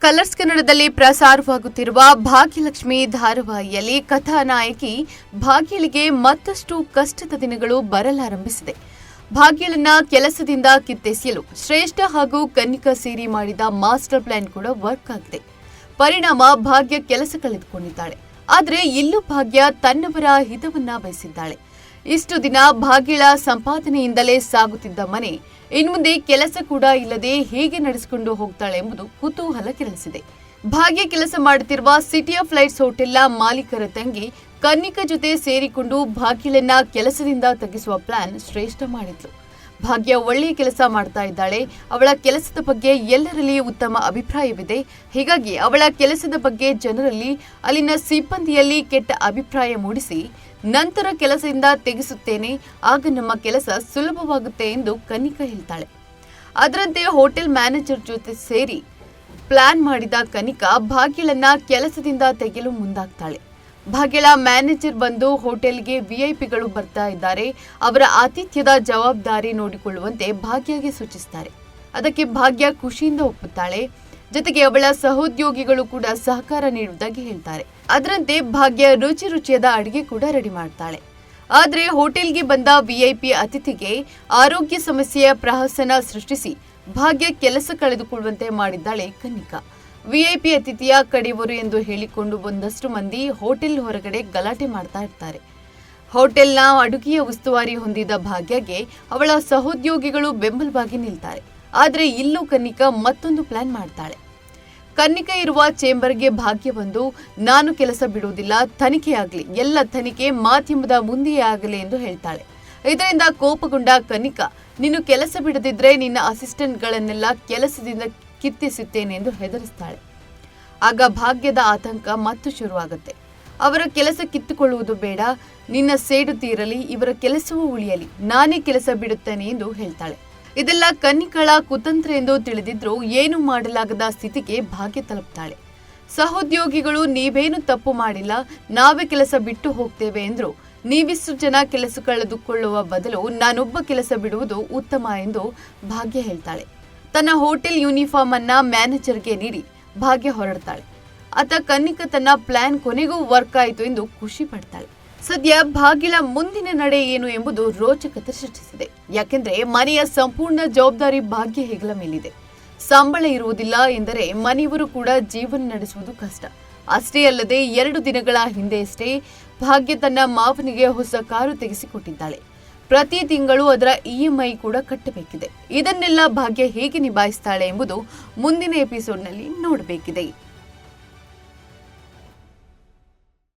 Colours ಕನ್ನಡದಲ್ಲಿ ಪ್ರಸಾರವಾಗುತ್ತಿರುವ ಭಾಗ್ಯಲಕ್ಷ್ಮಿ ಧಾರಾವಾಹಿಯಲ್ಲಿ ಕಥಾನಾಯಕಿ ಭಾಗ್ಯಳಿಗೆ ಮತ್ತಷ್ಟು ಕಷ್ಟದ ದಿನಗಳು ಬರಲಾರಂಭಿಸಿದೆ. ಭಾಗ್ಯಳನ್ನ ಕೆಲಸದಿಂದ ಕಿತ್ತೆಸೆಯಲು ಶ್ರೇಷ್ಠ ಹಾಗೂ ಕನ್ನಿಕಾ ಸೇರಿ ಮಾಡಿದ ಮಾಸ್ಟರ್ ಪ್ಲಾನ್ ಕೂಡ ವರ್ಕ್ ಆಗಿದೆ. ಪರಿಣಾಮ ಭಾಗ್ಯ ಕೆಲಸ ಕಳೆದುಕೊಂಡಿದ್ದಾಳೆ. ಆದರೆ ಇಲ್ಲೂ ಭಾಗ್ಯ ತನ್ನವರ ಹಿತವನ್ನ ಬಯಸಿದ್ದಾಳೆ. ಇಷ್ಟು ದಿನ ಭಾಗ್ಯಳ ಸಂಪಾದನೆಯಿಂದಲೇ ಸಾಗುತ್ತಿದ್ದ ಮನೆ ಇನ್ಮುಂದೆ ಕೆಲಸ ಕೂಡ ಇಲ್ಲದೆ ಹೇಗೆ ನಡೆಸಿಕೊಂಡು ಹೋಗ್ತಾಳೆ ಎಂಬುದು ಕುತೂಹಲ ಕೆರಳಿಸಿದೆ. ಭಾಗ್ಯ ಕೆಲಸ ಮಾಡುತ್ತಿರುವ ಸಿಟಿ ಆಫ್ ಲೈಟ್ಸ್ ಹೋಟೆಲ್ನ ಮಾಲೀಕರ ತಂಗಿ ಕನ್ನಿಕಾ ಜೊತೆ ಸೇರಿಕೊಂಡು ಭಾಗ್ಯಳನ್ನ ಕೆಲಸದಿಂದ ತೆಗೆಸುವ ಪ್ಲಾನ್ ಶ್ರೇಷ್ಠ ಮಾಡಿದ್ಲು. ಭಾಗ್ಯ ಒಳ್ಳೆಯ ಕೆಲಸ ಮಾಡ್ತಾ ಇದ್ದಾಳೆ. ಅವಳ ಕೆಲಸದ ಬಗ್ಗೆ ಎಲ್ಲರಲ್ಲಿ ಉತ್ತಮ ಅಭಿಪ್ರಾಯವಿದೆ. ಹೀಗಾಗಿ ಅವಳ ಕೆಲಸದ ಬಗ್ಗೆ ಜನರಲ್ಲಿ, ಅಲ್ಲಿನ ಸಿಬ್ಬಂದಿಯಲ್ಲಿ ಕೆಟ್ಟ ಅಭಿಪ್ರಾಯ ಮೂಡಿಸಿ ನಂತರ ಕೆಲಸದಿಂದ ತೆಗೆಸುತ್ತೇನೆ, ಆಗ ನಮ್ಮ ಕೆಲಸ ಸುಲಭವಾಗುತ್ತೆ ಎಂದು ಕನ್ನಿಕಾ ಹೇಳ್ತಾಳೆ. ಅದರಂತೆ ಹೋಟೆಲ್ ಮ್ಯಾನೇಜರ್ ಜೊತೆ ಸೇರಿ ಪ್ಲಾನ್ ಮಾಡಿದ ಕನ್ನಿಕಾ ಭಾಗ್ಯಳನ್ನ ಕೆಲಸದಿಂದ ತೆಗೆಯಲು ಮುಂದಾಗ್ತಾಳೆ. ಭಾಗ್ಯಳ ಮ್ಯಾನೇಜರ್ ಬಂದು ಹೋಟೆಲ್ಗೆ ವಿಐಪಿಗಳು ಬರ್ತಾ ಇದ್ದಾರೆ, ಅವರ ಆತಿಥ್ಯದ ಜವಾಬ್ದಾರಿ ನೋಡಿಕೊಳ್ಳುವಂತೆ ಭಾಗ್ಯಗೆ ಸೂಚಿಸುತ್ತಾರೆ. ಅದಕ್ಕೆ ಭಾಗ್ಯ ಖುಷಿಯಿಂದ ಒಪ್ಪುತ್ತಾಳೆ. ಜೊತೆಗೆ ಅವಳ ಸಹೋದ್ಯೋಗಿಗಳು ಕೂಡ ಸಹಕಾರ ನೀಡುವುದಾಗಿ ಹೇಳ್ತಾರೆ. ಅದರಂತೆ ಭಾಗ್ಯ ರುಚಿಯಾದ ಅಡಿಗೆ ಕೂಡ ರೆಡಿ ಮಾಡ್ತಾಳೆ. ಆದರೆ ಹೋಟೆಲ್ಗೆ ಬಂದ ವಿಐಪಿ ಅತಿಥಿಗೆ ಆರೋಗ್ಯ ಸಮಸ್ಯೆಯ ಪ್ರಹಸನ ಸೃಷ್ಟಿಸಿ ಭಾಗ್ಯ ಕೆಲಸ ಕಳೆದುಕೊಳ್ಳುವಂತೆ ಮಾಡಿದ್ದಾಳೆ ಕನ್ನಿಕಾ. ವಿಐಪಿ ಅತಿಥಿಯ ಕಡೆಯವರು ಎಂದು ಹೇಳಿಕೊಂಡು ಒಂದಷ್ಟು ಮಂದಿ ಹೋಟೆಲ್ ಹೊರಗಡೆ ಗಲಾಟೆ ಮಾಡ್ತಾ ಇರ್ತಾರೆ. ಹೋಟೆಲ್ನ ಅಡುಗೆಯ ಉಸ್ತುವಾರಿ ಹೊಂದಿದ ಭಾಗ್ಯಗೆ ಅವಳ ಸಹೋದ್ಯೋಗಿಗಳು ಬೆಂಬಲವಾಗಿ ನಿಲ್ತಾರೆ. ಆದರೆ ಇಲ್ಲೂ ಕನ್ನಿಕಾ ಮತ್ತೊಂದು ಪ್ಲಾನ್ ಮಾಡ್ತಾಳೆ. ಕನ್ನಿಕಾ ಇರುವ ಚೇಂಬರ್ಗೆ ಭಾಗ್ಯ ಬಂದು, ನಾನು ಕೆಲಸ ಬಿಡುವುದಿಲ್ಲ, ತನಿಖೆಯಾಗಲಿ, ಎಲ್ಲ ತನಿಖೆ ಮಾಧ್ಯಮದ ಮುಂದೆಯೇ ಆಗಲಿ ಎಂದು ಹೇಳ್ತಾಳೆ. ಇದರಿಂದ ಕೋಪಗೊಂಡ ಕನ್ನಿಕಾ, ನೀನು ಕೆಲಸ ಬಿಡದಿದ್ರೆ ನಿನ್ನ ಅಸಿಸ್ಟೆಂಟ್ಗಳನ್ನೆಲ್ಲ ಕೆಲಸದಿಂದ ಕಿತ್ತೆಸುತ್ತೇನೆ ಎಂದು ಹೆದರಿಸ್ತಾಳೆ. ಆಗ ಭಾಗ್ಯದ ಆತಂಕ ಮತ್ತು ಶುರುವಾಗುತ್ತೆ. ಅವರ ಕೆಲಸ ಕಿತ್ತುಕೊಳ್ಳುವುದು ಬೇಡ, ನಿನ್ನ ಸೇಡು ತೀರಲಿ, ಇವರ ಕೆಲಸವೂ ಉಳಿಯಲಿ, ನಾನೇ ಕೆಲಸ ಬಿಡುತ್ತೇನೆ ಎಂದು ಹೇಳ್ತಾಳೆ. ಇದೆಲ್ಲ ಕನ್ನಿಕಾಳ ಕುತಂತ್ರ ಎಂದು ತಿಳಿದಿದ್ರೂ ಏನು ಮಾಡಲಾಗದ ಸ್ಥಿತಿಗೆ ಭಾಗ್ಯ ತಲುಪ್ತಾಳೆ. ಸಹೋದ್ಯೋಗಿಗಳು ನೀವೇನು ತಪ್ಪು ಮಾಡಿಲ್ಲ, ನಾವೇ ಕೆಲಸ ಬಿಟ್ಟು ಹೋಗ್ತೇವೆ ಎಂದ್ರು. ನೀವಿಷ್ಟು ಜನ ಕೆಲಸ ಕಳೆದುಕೊಳ್ಳುವ ಬದಲು ನಾನೊಬ್ಬ ಕೆಲಸ ಬಿಡುವುದು ಉತ್ತಮ ಎಂದು ಭಾಗ್ಯ ಹೇಳ್ತಾಳೆ. ತನ್ನ ಹೋಟೆಲ್ ಯೂನಿಫಾರ್ಮ್ ಅನ್ನ ಮ್ಯಾನೇಜರ್ಗೆ ನೀಡಿ ಭಾಗ್ಯ ಹೊರಡ್ತಾಳೆ. ಆತ ಕನ್ನಿಕಾ ತನ್ನ ಪ್ಲಾನ್ ಕೊನೆಗೂ ವರ್ಕ್ ಆಯಿತು ಎಂದು ಖುಷಿ ಪಡ್ತಾಳೆ. ಸದ್ಯ ಭಾಗ್ಯಳ ಮುಂದಿನ ನಡೆ ಏನು ಎಂಬುದು ರೋಚಕತೆ ಸೃಷ್ಟಿಸಿದೆ. ಯಾಕೆಂದ್ರೆ ಮನೆಯ ಸಂಪೂರ್ಣ ಜವಾಬ್ದಾರಿ ಭಾಗ್ಯ ಹೆಗಲ ಮೇಲಿದೆ. ಸಂಬಳ ಇರುವುದಿಲ್ಲ ಎಂದರೆ ಮನೆಯವರು ಕೂಡ ಜೀವನ ನಡೆಸುವುದು ಕಷ್ಟ. ಅಷ್ಟೇ ಅಲ್ಲದೆ 2 ದಿನಗಳ ಹಿಂದೆಯಷ್ಟೇ ಭಾಗ್ಯ ತನ್ನ ಮಾವನಿಗೆ ಹೊಸ ಕಾರು ತೆಗೆಸಿಕೊಟ್ಟಿದ್ದಾಳೆ. ಪ್ರತಿ ತಿಂಗಳು ಅದರ EMI ಕೂಡ ಕಟ್ಟಬೇಕಿದೆ. ಇದನ್ನೆಲ್ಲ ಭಾಗ್ಯ ಹೇಗೆ ನಿಭಾಯಿಸ್ತಾಳೆ ಎಂಬುದು ಮುಂದಿನ ಎಪಿಸೋಡ್ನಲ್ಲಿ ನೋಡಬೇಕಿದೆ.